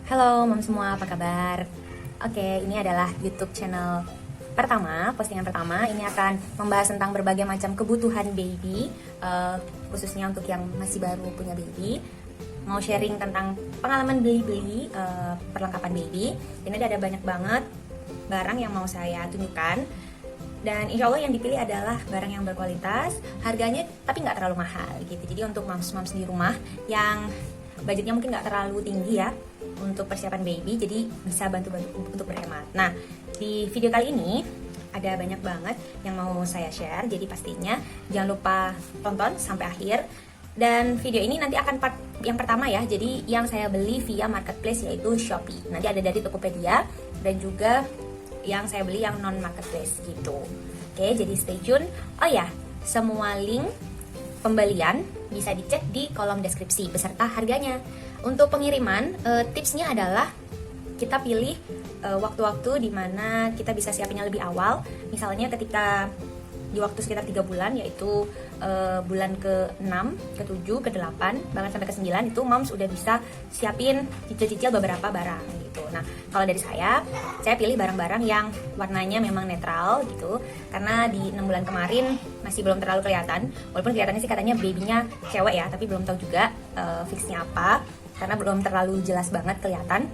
Halo mom semua, apa kabar? Oke, ini adalah YouTube channel pertama, postingan pertama. Ini akan membahas tentang berbagai macam kebutuhan baby, khususnya untuk yang masih baru punya baby. Mau sharing tentang pengalaman beli-beli perlengkapan baby. Ini ada banyak banget barang yang mau saya tunjukkan. Dan insya Allah yang dipilih adalah barang yang berkualitas, harganya tapi nggak terlalu mahal gitu. Jadi untuk moms-moms di rumah yang budgetnya mungkin nggak terlalu tinggi ya untuk persiapan baby, jadi bisa bantu-bantu untuk berhemat. Nah, di video kali ini ada banyak banget yang mau saya share, jadi pastinya jangan lupa tonton sampai akhir. Dan video ini nanti akan part yang pertama ya, jadi yang saya beli via marketplace yaitu Shopee. Nanti ada dari Tokopedia dan juga yang saya beli yang non marketplace gitu. Oke, jadi stay tune. Oh ya, semua link pembelian bisa dicek di kolom deskripsi beserta harganya. Untuk pengiriman, tipsnya adalah kita pilih waktu-waktu di mana kita bisa siapinnya lebih awal. Misalnya ketika di waktu sekitar 3 bulan, yaitu bulan ke-6, ke-7, ke-8, bahkan sampai ke-9 itu moms udah bisa siapin cicil-cicil beberapa barang gitu. Nah, kalau dari saya pilih barang-barang yang warnanya memang netral gitu, karena di 6 bulan kemarin masih belum terlalu kelihatan, walaupun kelihatannya sih katanya babynya cewek ya, tapi belum tahu juga fixnya apa, karena belum terlalu jelas banget kelihatan.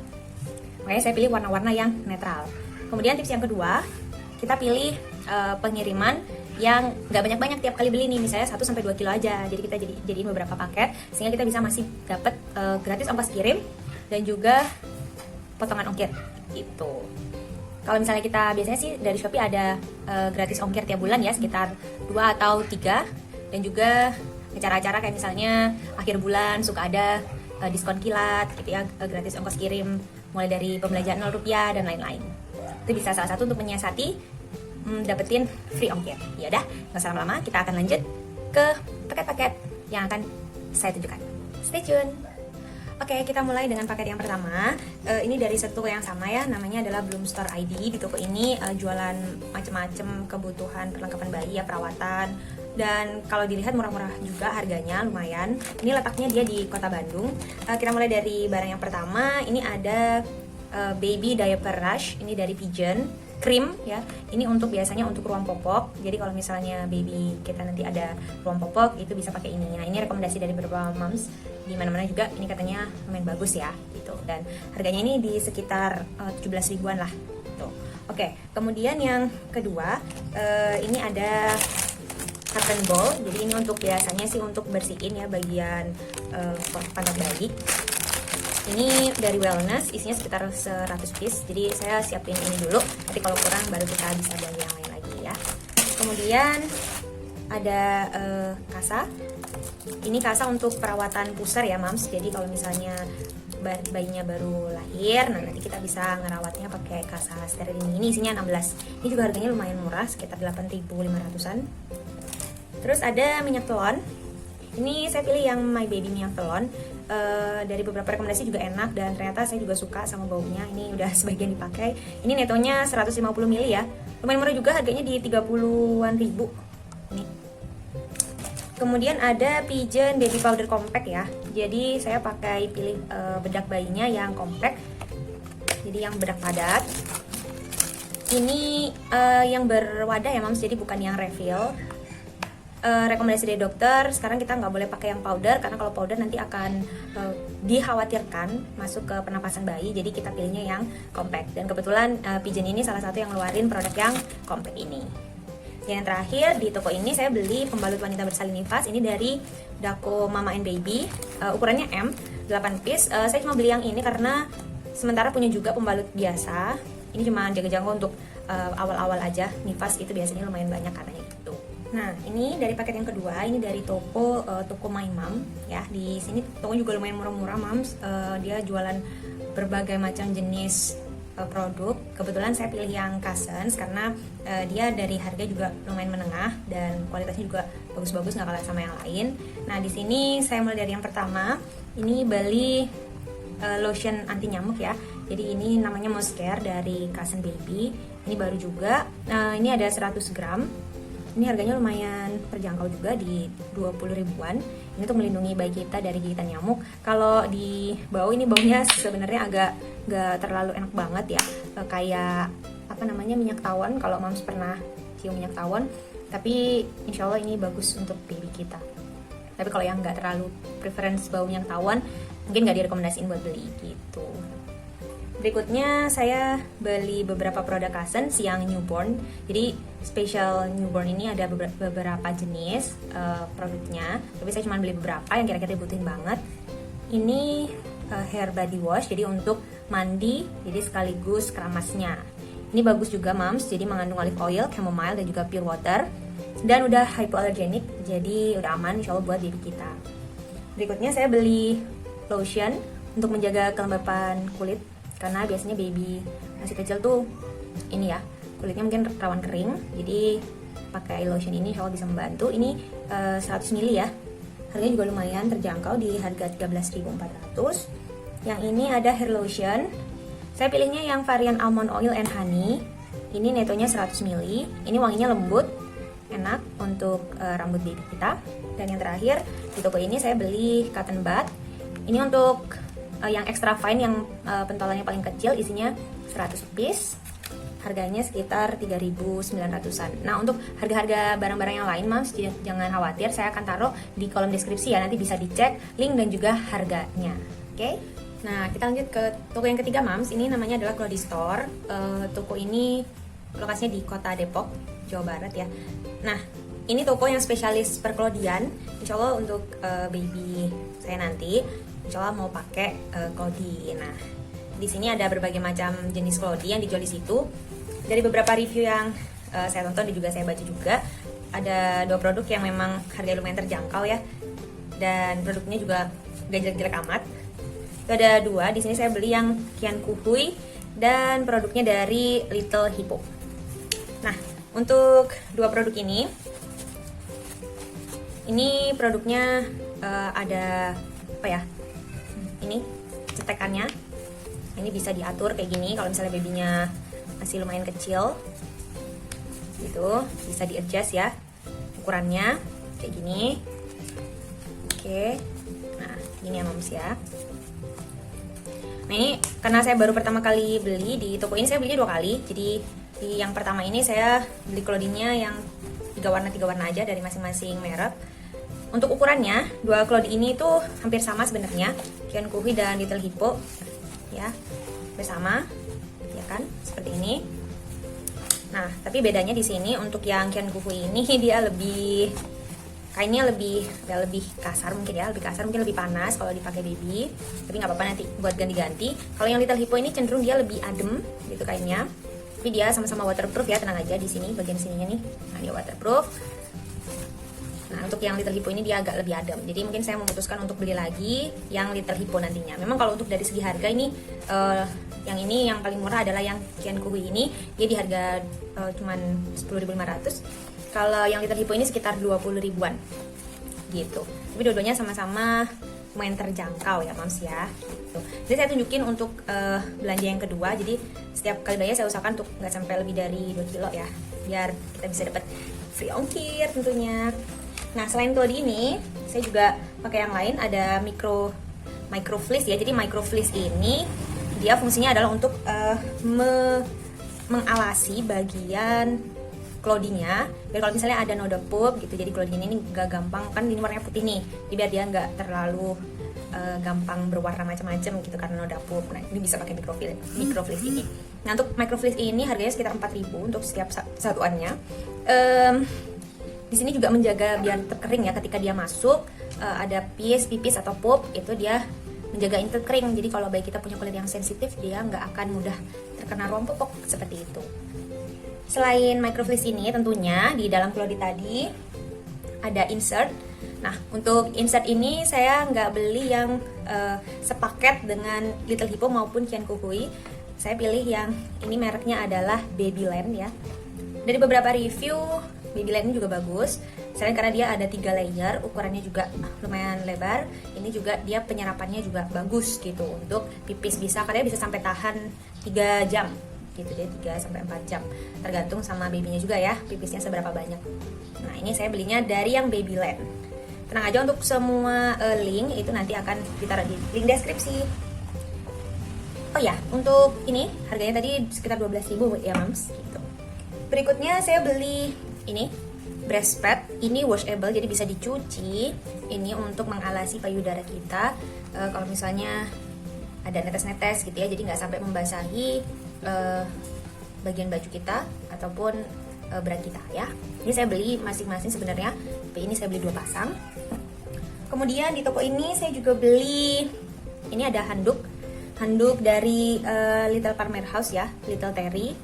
Makanya saya pilih warna-warna yang netral. Kemudian tips yang kedua, kita pilih pengiriman yang nggak banyak-banyak tiap kali beli nih, misalnya 1-2 kilo aja. Jadi kita jadiin beberapa paket sehingga kita bisa masih dapat gratis ongkos kirim dan juga potongan ongkir gitu. Kalau misalnya kita biasanya sih dari Shopee ada gratis ongkir tiap bulan ya, sekitar 2 atau 3, dan juga acara-acara kayak misalnya akhir bulan suka ada diskon kilat gitu ya, gratis ongkos kirim mulai dari pembelanjaan Rp0 dan lain-lain. Itu bisa salah satu untuk menyiasati dapetin free ongkir. Ya udah, nggak usah lama-lama, kita akan lanjut ke paket-paket yang akan saya tunjukkan. Stay tune. Oke, kita mulai dengan paket yang pertama. Ini dari satu yang sama ya, namanya adalah Bloom Store ID. Di toko ini jualan macam-macam kebutuhan perlengkapan bayi ya, perawatan. Dan kalau dilihat murah-murah juga harganya, lumayan. Ini letaknya dia di Kota Bandung. Kita mulai dari barang yang pertama. Ini ada Baby Diaper Rush. Ini dari Pigeon. Krim ya, ini untuk biasanya untuk ruang popok. Jadi kalau misalnya baby kita nanti ada ruang popok, itu bisa pakai ini. Nah, ini rekomendasi dari beberapa moms di mana-mana juga, ini katanya lumayan bagus ya gitu. Dan harganya ini di sekitar 17 ribuan lah gitu. Oke, kemudian yang kedua, ini ada cotton ball. Jadi ini untuk biasanya sih untuk bersihin ya bagian pantat bayi. Ini dari Wellness, isinya sekitar 100 piece. Jadi saya siapin ini dulu, nanti kalau kurang baru kita bisa belanja yang lain lagi ya. Kemudian ada kasa. Ini kasa untuk perawatan pusar ya moms. Jadi kalau misalnya bayinya baru lahir, nah nanti kita bisa ngerawatnya pakai kasa steril ini. Ini isinya 16. Ini juga harganya lumayan murah, sekitar 8.500-an. Terus ada minyak telon. Ini saya pilih yang My Baby minyak telon. Dari beberapa rekomendasi juga enak dan ternyata saya juga suka sama baunya. Ini udah sebagian dipakai. Ini netonya 150 ml ya. Lumayan murah juga, harganya di 30-an ribu. Nih. Kemudian ada Pigeon Baby Powder Compact ya. Jadi saya pakai pilih bedak bayinya yang compact. Jadi yang bedak padat. Ini yang berwadah ya moms, jadi bukan yang refill. Rekomendasi dari dokter, sekarang kita nggak boleh pakai yang powder, karena kalau powder nanti akan dikhawatirkan masuk ke pernapasan bayi. Jadi kita pilihnya yang compact. Dan kebetulan Pigeon ini salah satu yang ngeluarin produk yang compact ini. Yang terakhir di toko ini saya beli pembalut wanita bersalin nifas. Ini dari Dako Mama and Baby, ukurannya M, 8 piece. Saya cuma beli yang ini karena sementara punya juga pembalut biasa. Ini cuma jaga-jaga untuk awal-awal aja. Nifas itu biasanya lumayan banyak katanya gitu. Nah, ini dari paket yang kedua, ini dari toko My Mom ya. Di sini toko juga lumayan murah-murah moms. Dia jualan berbagai macam jenis produk. Kebetulan saya pilih yang Cousins karena dia dari harga juga lumayan menengah dan kualitasnya juga bagus-bagus, nggak kalah sama yang lain. Nah, di sini saya mulai dari yang pertama. Ini beli lotion anti nyamuk ya. Jadi ini namanya Moiscare dari Cousin Baby. Ini baru juga. Ini ada 100 gram. Ini harganya lumayan terjangkau juga di 20 ribuan. Ini untuk melindungi bayi kita dari gigitan nyamuk. Kalau di bau ini baunya sebenarnya agak gak terlalu enak banget ya. Kayak apa namanya, minyak tawon, kalau Moms pernah cium minyak tawon. Tapi insya Allah ini bagus untuk baby kita. Tapi kalau yang nggak terlalu preference bau minyak tawon, mungkin nggak direkomendasiin buat beli gitu. Berikutnya saya beli beberapa produk Cousins yang newborn. Jadi special newborn ini ada beberapa jenis produknya, tapi saya cuma beli beberapa yang kira-kira dibutuhin banget. Ini hair body wash, jadi untuk mandi, jadi sekaligus keramasnya. Ini bagus juga Moms, jadi mengandung olive oil, chamomile, dan juga pure water. Dan udah hypoallergenic, jadi udah aman insya Allah buat baby kita. Berikutnya saya beli lotion untuk menjaga kelembapan kulit. Karena biasanya baby masih kecil tuh ini ya, kulitnya mungkin rawan kering. Jadi pakai lotion ini insya Allah bisa membantu. Ini 100 ml ya. Harganya juga lumayan terjangkau di harga 13.400. Yang ini ada hair lotion. Saya pilihnya yang varian almond oil and honey. Ini netonya 100 ml. Ini wanginya lembut, enak untuk rambut baby kita. Dan yang terakhir di toko ini saya beli cotton bud. Ini untuk yang extra fine, yang pentolannya paling kecil, isinya 100 piece. Harganya sekitar 3.900-an. Nah, untuk harga-harga barang-barang yang lain Moms jangan khawatir, saya akan taruh di kolom deskripsi ya, nanti bisa dicek link dan juga harganya. Oke? Nah, kita lanjut ke toko yang ketiga Moms. Ini namanya adalah Clody Store. Toko ini lokasinya di Kota Depok, Jawa Barat ya. Nah, ini toko yang spesialis perkelodian. Insya Allah untuk baby saya nanti insya Allah mau pakai Clody. Nah, di sini ada berbagai macam jenis Clody yang dijual di situ. Dari beberapa review yang saya tonton dan juga saya baca juga, ada 2 produk yang memang harganya lumayan terjangkau ya. Dan produknya juga gak jelek-jelek amat. Itu ada 2. Di sini saya beli yang Kian Kuhui dan produknya dari Little Hippo. Nah, untuk 2 produk ini produknya ada apa ya? Ini cetekannya, ini bisa diatur kayak gini. Kalau misalnya babynya masih lumayan kecil gitu, bisa di adjust ya ukurannya kayak gini. Oke, nah gini ya Moms ya. Nah, ini karena saya baru pertama kali beli di toko ini, saya belinya 2 kali. Jadi di yang pertama ini saya beli Clody-nya yang 3 warna aja dari masing-masing merek. Untuk ukurannya, 2 Clody ini tuh hampir sama sebenarnya, Kian Kuhui dan Little Hippo ya, bersama ya kan, seperti ini. Nah, tapi bedanya di sini untuk yang Kian Kuhui ini dia lebih kainnya lebih kasar mungkin ya, mungkin lebih panas kalau dipakai baby. Tapi nggak apa-apa nanti buat ganti-ganti. Kalau yang Little Hippo ini cenderung dia lebih adem gitu kainnya. Tapi dia sama-sama waterproof ya, tenang aja di sini bagian sininya nih. Nah, dia waterproof. Nah, untuk yang Little Hippo ini dia agak lebih adem. Jadi mungkin saya memutuskan untuk beli lagi yang Little Hippo nantinya. Memang kalau untuk dari segi harga ini yang ini yang paling murah adalah yang Kian Kuhui ini. Dia di harga cuman 10.500. Kalau yang Little Hippo ini sekitar 20 ribuan. Gitu. Tapi dua-duanya sama-sama lumayan terjangkau ya Moms ya. Gitu. Jadi saya tunjukin untuk belanja yang kedua. Jadi setiap kali belanja saya usahakan untuk nggak sampai lebih dari 2 kilo ya. Biar kita bisa dapat free ongkir tentunya. Nah, selain Clody ini, saya juga pakai yang lain, ada micro fleece ya. Jadi micro fleece ini dia fungsinya adalah untuk mengalasi bagian Clody-nya. Biar kalau misalnya ada noda pup gitu, jadi Clody ini gak gampang, kan ini warnanya putih nih. Jadi biar dia nggak terlalu gampang berwarna macam-macam gitu karena noda pup. Nah, ini bisa pakai micro fleece ini. Nah, untuk micro fleece ini harganya sekitar 4.000 untuk setiap satuannya. Di sini juga menjaga biar tetap kering ya ketika dia masuk. Ada pipis atau pup, itu dia menjaga ini tetap kering. Jadi kalau bayi kita punya kulit yang sensitif, dia nggak akan mudah terkena ruam popok seperti itu. Selain micro fleece ini, tentunya di dalam Clody tadi ada insert. Nah, untuk insert ini saya nggak beli yang sepaket dengan Little Hippo maupun Kian Kuhui. Saya pilih yang ini, mereknya adalah Babyland ya. Dari beberapa review, Babyland ini juga bagus. Selain karena dia ada 3 layer, ukurannya juga lumayan lebar. Ini juga dia penyerapannya juga bagus gitu. Untuk pipis katanya bisa sampai tahan 3 jam gitu deh, 3-4 jam tergantung sama babynya juga ya, pipisnya seberapa banyak. Nah ini saya belinya dari yang Babyland. Tenang aja, untuk semua link itu nanti akan ditaruh di link deskripsi. Oh ya, untuk ini harganya tadi sekitar 12.000 ya Mams gitu. Berikutnya saya beli ini breast pad, ini washable jadi bisa dicuci. Ini untuk mengalasi payudara kita kalau misalnya ada netes-netes gitu ya, jadi nggak sampai membasahi bagian baju kita ataupun bra kita ya. Ini saya beli masing-masing sebenarnya, tapi ini saya beli 2 pasang. Kemudian di toko ini saya juga beli, ini ada handuk dari Little Farmer House ya, Little Terry.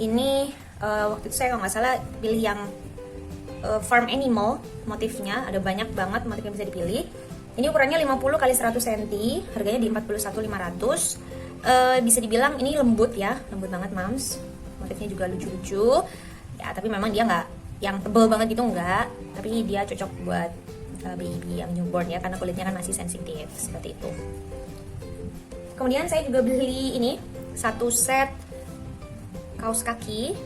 Ini waktu itu saya kalau nggak salah pilih yang farm animal motifnya, ada banyak banget motif yang bisa dipilih. Ini ukurannya 50 x 100 cm, harganya di 41.500. Bisa dibilang ini lembut ya, lembut banget Mams. Motifnya juga lucu-lucu ya, tapi memang dia nggak yang tebel banget gitu, enggak, tapi dia cocok buat baby yang newborn ya, karena kulitnya kan masih sensitif seperti itu. Kemudian saya juga beli ini 1 set kaos kaki.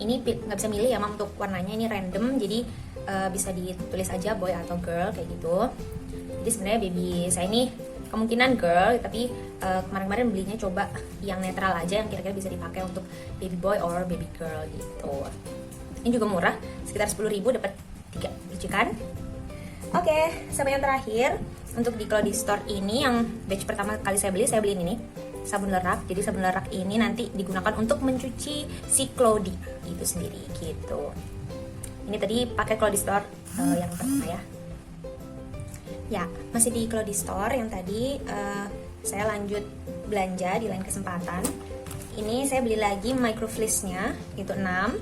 Ini nggak bisa milih ya Mam untuk warnanya, ini random, jadi bisa ditulis aja boy atau girl kayak gitu. Jadi sebenarnya baby saya ini kemungkinan girl, tapi kemarin-kemarin belinya coba yang netral aja, yang kira-kira bisa dipakai untuk baby boy or baby girl gitu. Ini juga murah, sekitar 10.000 dapat 3, lucu kan? Oke, sama yang terakhir untuk di Clody Store ini, yang batch pertama kali saya beli ini nih, sabun lerak. Jadi sabun lerak ini nanti digunakan untuk mencuci si Clody itu sendiri gitu. Ini tadi pakai Clody Store yang pertama ya. Ya, masih di Clody Store yang tadi saya lanjut belanja di lain kesempatan. Ini saya beli lagi microfleece-nya, itu 6.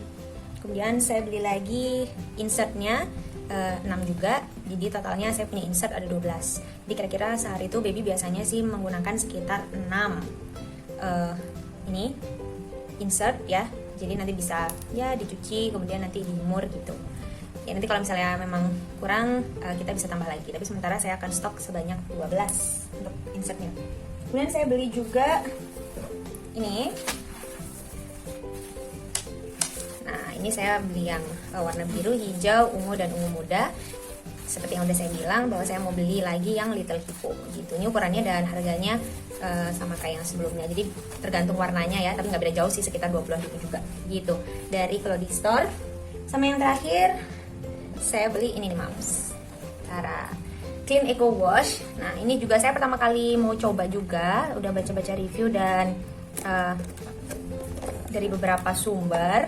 Kemudian saya beli lagi insertnya 6 juga. Jadi totalnya saya punya insert ada 12. Jadi kira-kira sehari itu baby biasanya sih menggunakan sekitar 6 ini insert ya. Jadi nanti bisa ya dicuci, kemudian nanti dijemur gitu. Ya nanti kalau misalnya memang kurang kita bisa tambah lagi. Tapi sementara saya akan stok sebanyak 12 untuk insertnya. Kemudian saya beli juga ini. Nah ini saya beli yang warna biru, hijau, ungu, dan ungu muda. Seperti yang udah saya bilang bahwa saya mau beli lagi yang Little Hippo gitu. Ini ukurannya dan harganya sama kayak yang sebelumnya. Jadi tergantung warnanya ya, tapi nggak beda jauh sih, sekitar 20.000 juga gitu. Dari Clody Store. Sama yang terakhir saya beli ini nih Mams, Tara Clean Eco Wash. Nah ini juga saya pertama kali mau coba juga, udah baca-baca review dan dari beberapa sumber.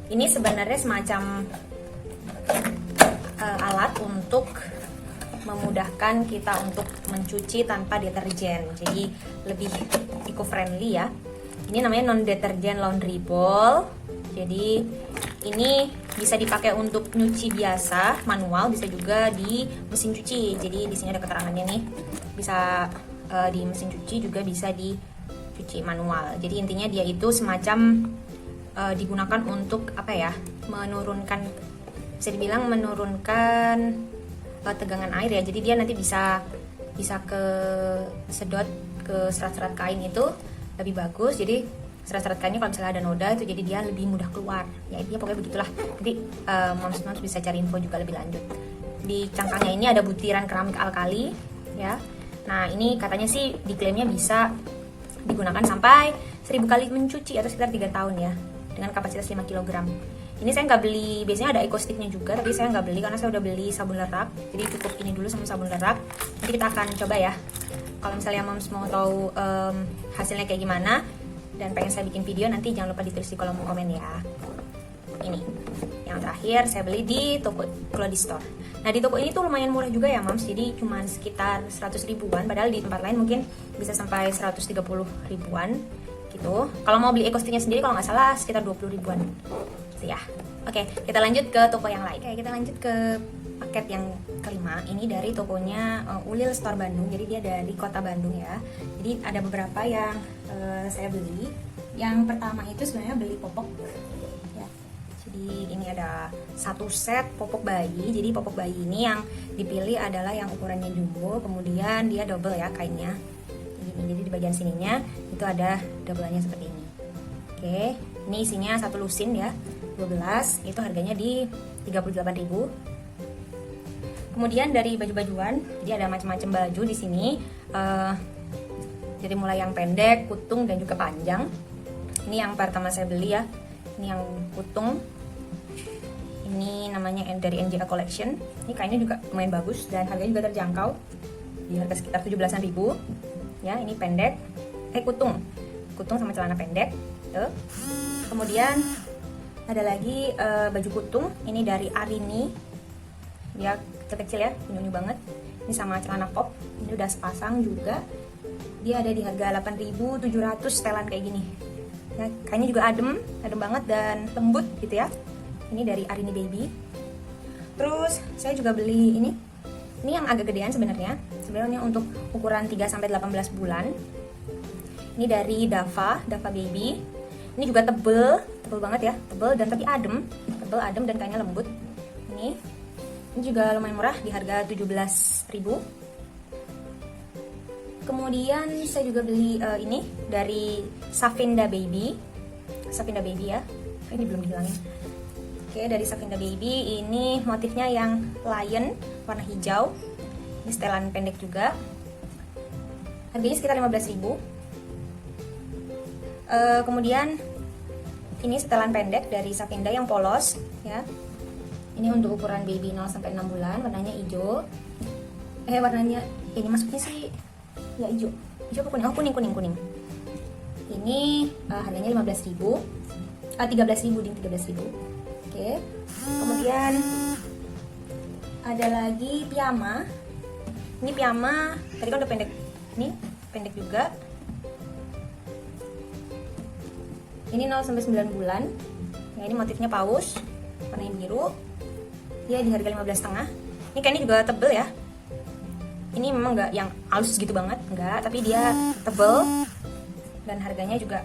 Ini sebenarnya semacam alat untuk memudahkan kita untuk mencuci tanpa deterjen, jadi lebih eco-friendly ya. Ini namanya non deterjen laundry ball. Jadi ini bisa dipakai untuk nyuci biasa manual, bisa juga di mesin cuci. Jadi di sini ada keterangannya nih, bisa di mesin cuci juga bisa dicuci manual. Jadi intinya dia itu semacam digunakan untuk apa ya, menurunkan, bisa dibilang menurunkan tegangan air ya. Jadi dia nanti bisa ke sedot ke serat-serat kain itu lebih bagus. Jadi serat-serat kainnya kalau misalnya ada noda itu jadi dia lebih mudah keluar. Ya dia pokoknya begitulah. Jadi moms bisa cari info juga lebih lanjut. Di cangkangnya ini ada butiran keramik alkali ya. Nah ini katanya sih diklaimnya bisa digunakan sampai 1000 kali mencuci atau sekitar 3 tahun ya, dengan kapasitas 5 kg. Ini saya nggak beli, biasanya ada eco sticknya juga, tapi saya nggak beli karena saya udah beli sabun lerak. Jadi cukup ini dulu sama sabun lerak. Nanti kita akan coba ya. Kalau misalnya moms mau tahu hasilnya kayak gimana dan pengen saya bikin video, nanti jangan lupa ditulis di kolom komen ya. Ini yang terakhir saya beli di toko Clody Store. Nah di toko ini tuh lumayan murah juga ya moms, jadi cuma sekitar 100 ribuan, padahal di tempat lain mungkin bisa sampai 130 ribuan gitu. Kalau mau beli eco sticknya sendiri kalau nggak salah sekitar 20 ribuan gitu ya. Oke, kita lanjut ke toko yang lain. Oke, kita lanjut ke paket yang kelima. Ini dari tokonya Ulil Store Bandung. Jadi dia dari kota Bandung ya. Jadi ada beberapa yang saya beli. Yang pertama itu sebenarnya beli popok ya. Jadi ini ada 1 set popok bayi. Jadi popok bayi ini yang dipilih adalah yang ukurannya jumbo, kemudian dia double ya kainnya. Jadi di bagian sininya itu ada double-nya seperti ini. Oke, ini isinya satu lusin ya, 12, itu harganya di 38.000. Kemudian dari baju-bajuan, jadi ada macam-macam baju di sini. Jadi mulai yang pendek, kutung, dan juga panjang. Ini yang pertama saya beli ya. Ini yang kutung. Ini namanya dari NJA Collection. Ini kainnya juga lumayan bagus dan harganya juga terjangkau. Di harga sekitar 17.000. Ya, ini pendek. Kutung. Kutung sama celana pendek. Tuh. Kemudian ada lagi baju kutung. Ini dari Arini. Dia kecil ya, unyu banget. Ini sama celana pop. Ini udah sepasang juga. Dia ada di harga 8.700 setelan kayak gini. Nah, kayaknya juga adem banget dan lembut gitu ya. Ini dari Arini Baby. Terus saya juga beli ini. Ini yang agak gedean sebenarnya. Sebenarnya untuk ukuran 3 sampai 18 bulan. Ini dari Dava Baby. Ini juga tebel banget ya, tebel dan tapi adem, dan kainnya lembut. Ini juga lumayan murah di harga 17.000. Kemudian saya juga beli ini dari Safinda Baby ya. Ini belum dihilangin. Oke, dari Safinda Baby ini motifnya yang lion warna hijau. Ini setelan pendek juga. Harganya sekitar 15.000. Kemudian ini setelan pendek dari Safinda yang polos ya. Ini untuk ukuran baby 0 sampai 6 bulan, warnanya hijau. Warnanya ini masuknya sih ya hijau apa kuning? Oh, kuning. Ini harganya 15.000. 13.000 ding, 13.000. Oke. Kemudian ada lagi piyama. Ini piyama tadi kan udah pendek. Ini pendek juga. Ini 0 sampai 9 bulan. Ya, ini motifnya paus, warna biru. Dia di harga 15.500. Ini kayaknya juga tebel ya. Ini memang nggak yang halus gitu banget, enggak, tapi dia tebel dan harganya juga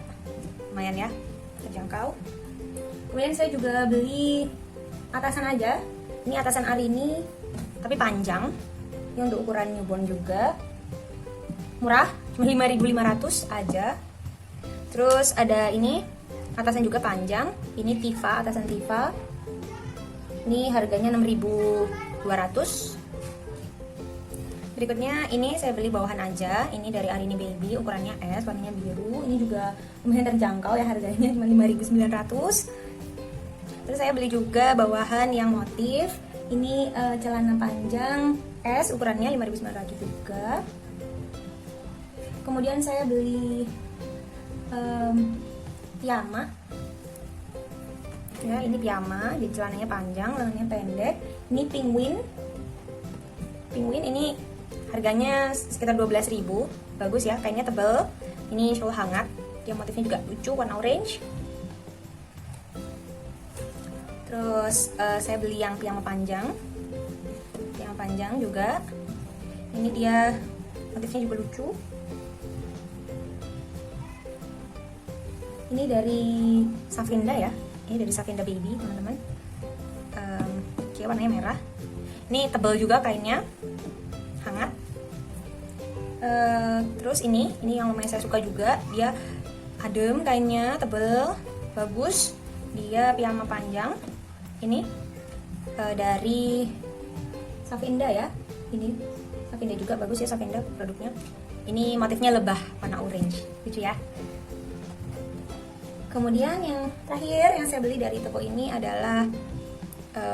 lumayan ya, terjangkau. Kemudian saya juga beli atasan aja. Ini atasan Arini tapi panjang. Ini untuk ukuran newborn juga. Murah, cuma 5.500 aja. Terus ada ini atasan juga panjang. Ini Tifa, atasan Tifa. Ini harganya 6.200. Berikutnya ini saya beli bawahan aja. Ini dari Arini Baby, ukurannya S, warnanya biru. Ini juga lumayan terjangkau ya, harganya cuma 5.900. Terus saya beli juga bawahan yang motif. Ini celana panjang S, ukurannya 5.900 juga. Kemudian saya beli piyama. Ya, ini piyama, di celananya panjang, lengannya pendek. Ini penguin ini harganya sekitar 12.000. Bagus ya, kainnya tebel. Ini shawl hangat. Dia motifnya juga lucu, warna orange. Terus saya beli yang piyama panjang. Piyama panjang juga. Ini dia motifnya juga lucu. Ini dari Safinda ya. Ini dari Safinda Baby, teman-teman. Oke, warnanya merah. Ini tebal juga kainnya, hangat. Terus ini yang lumayan saya suka juga. Dia adem kainnya, tebal, bagus. Dia piyama panjang. Ini dari Safinda ya. Ini Safinda juga, bagus ya Safinda produknya. Ini motifnya lebah, warna orange, lucu ya. Kemudian yang terakhir yang saya beli dari toko ini adalah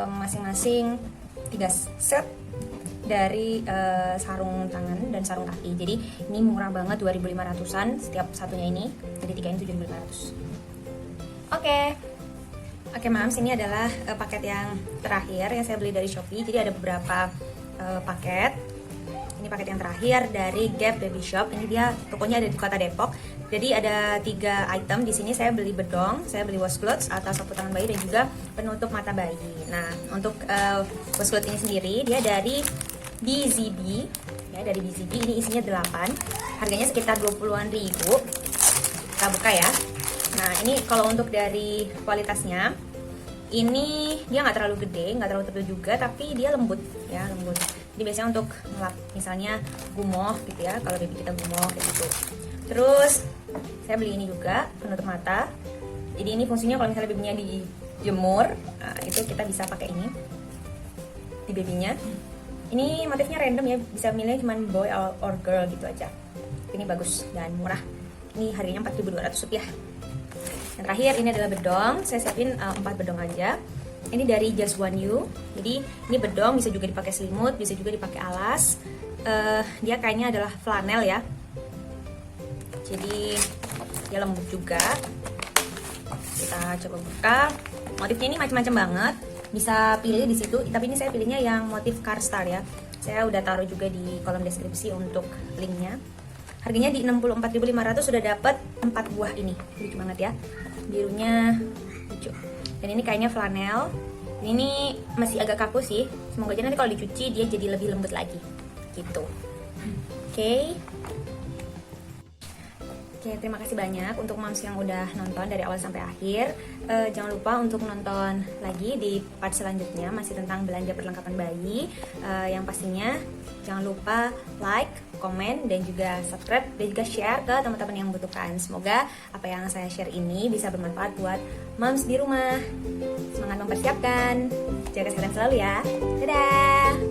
masing-masing 3 set dari sarung tangan dan sarung kaki. Jadi ini murah banget, 2.500-an setiap satunya ini. Jadi 3 ini 7.500. Oke, Mams, ini adalah paket yang terakhir yang saya beli dari Shopee. Jadi ada beberapa paket. Ini paket yang terakhir dari Gap Baby Shop. Ini dia tokonya ada di Kota Depok. Jadi ada 3 item di sini. Saya beli bedong, saya beli washcloth atau sapu tangan bayi, dan juga penutup mata bayi. Nah, untuk washcloth ini sendiri dia dari BZB. Ya, dari BZB. Ini isinya 8. Harganya sekitar 20-an ribu. Kita buka ya. Nah, ini kalau untuk dari kualitasnya, ini dia nggak terlalu gede, nggak terlalu tebal juga, tapi dia lembut ya, lembut. Jadi biasanya untuk ngelap misalnya gumoh gitu ya, kalau baby kita gumoh kayak gitu. Terus saya beli ini juga penutup mata. Jadi ini fungsinya kalau misalnya babynya dijemur, nah, itu kita bisa pakai ini di babynya. Ini motifnya random ya, bisa milih cuman boy or girl gitu aja. Ini bagus dan murah. Ini harganya Rp4.200. Yang terakhir ini adalah bedong. Saya siapin 4 bedong aja. Ini dari Just One You. Jadi ini bedong bisa juga dipakai selimut, bisa juga dipakai alas. Dia kayaknya adalah flanel ya. Jadi dia lembut juga. Kita coba buka. Motifnya ini macam-macam banget. Bisa pilih di situ. Tapi ini saya pilihnya yang motif Car Star ya. Saya udah taruh juga di kolom deskripsi untuk linknya. Harganya di Rp64.500 sudah dapat 4 buah ini. Lucu banget ya. Birunya lucu. Dan ini kayaknya flanel. Ini masih agak kaku sih. Semoga aja nanti kalau dicuci dia jadi lebih lembut lagi. Gitu. Oke. Oke, terima kasih banyak untuk moms yang udah nonton dari awal sampai akhir. Jangan lupa untuk nonton lagi di part selanjutnya, masih tentang belanja perlengkapan bayi. Yang pastinya jangan lupa like, komen, dan juga subscribe, dan juga share ke teman-teman yang membutuhkan. Semoga apa yang saya share ini bisa bermanfaat buat moms di rumah. Semangat mempersiapkan. Jaga kesehatan selalu ya. Dadah!